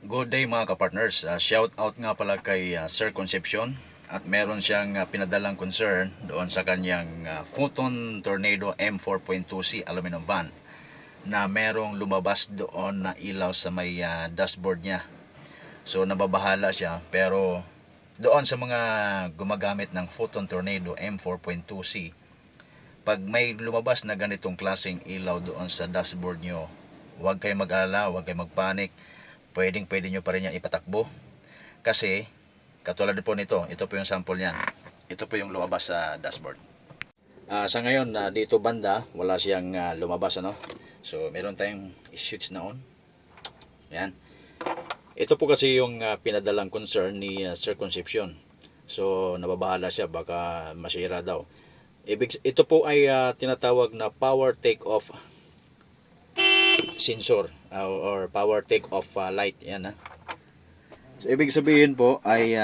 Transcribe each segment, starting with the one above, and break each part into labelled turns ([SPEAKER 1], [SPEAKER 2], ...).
[SPEAKER 1] Good day mga kapartners. Shout out nga pala kay Sir Concepcion at meron siyang pinadalang concern doon sa kanyang Photon Tornado M4.2C aluminum van na merong lumabas doon na ilaw sa may dashboard niya. So nababahala siya, pero doon sa mga gumagamit ng Photon Tornado M4.2C, pag may lumabas na ganitong klaseng ilaw doon sa dashboard nyo, huwag kayo mag-alala, huwag kayo magpanik. Pwede nyo pa rin yan ipatakbo. Kasi, katulad po nito, ito po yung sample niyan. Ito po yung lumabas sa dashboard. Sa ngayon, dito banda, wala siyang lumabas. So, meron tayong switch na on. Yan. Ito po kasi yung pinadalang concern ni Sir Concepcion. So, nababahala siya, baka masira daw. Ito po ay tinatawag na power take-off sensor or power take-off light. Yan. So, ibig sabihin po ay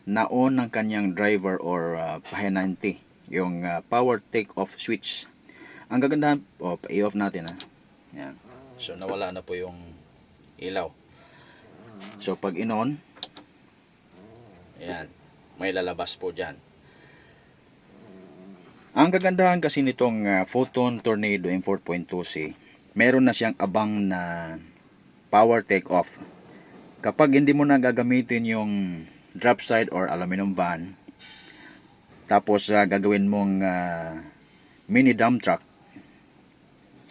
[SPEAKER 1] na-on ng kanyang driver or pahinanti yung power take-off switch. Ang gagandahan po, i-off natin. Yan. So, nawala na po yung ilaw. So, pag in-on, yan, may lalabas po dyan. Ang kagandahan kasi nitong Photon Tornado M4.2C, meron na siyang abang na power take-off. Kapag hindi mo na gagamitin yung drop side or aluminum van, tapos gagawin mong mini dump truck,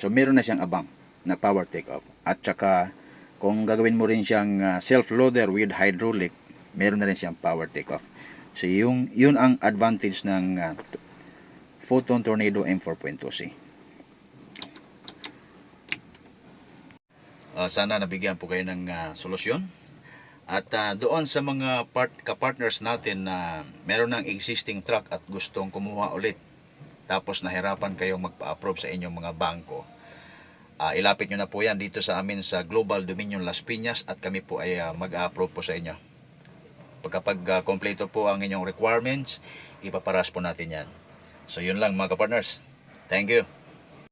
[SPEAKER 1] so meron na siyang abang na power take-off. At saka kung gagawin mo rin siyang self-loader with hydraulic, meron na rin siyang power take-off. So yun ang advantage ng Photon Tornado M4.2C. Sana nabigyan po kayo ng solusyon. At doon sa mga kapartners natin na meron ng existing truck at gustong kumuha ulit, tapos nahirapan kayong magpa-approve sa inyong mga bangko, ilapit nyo na po yan dito sa amin sa Global Dominion Las Piñas at kami po ay mag-approve po sa inyo. Pagkapag kompleto po ang inyong requirements, ipaparas po natin yan. So yun lang mga kapartners. Thank you.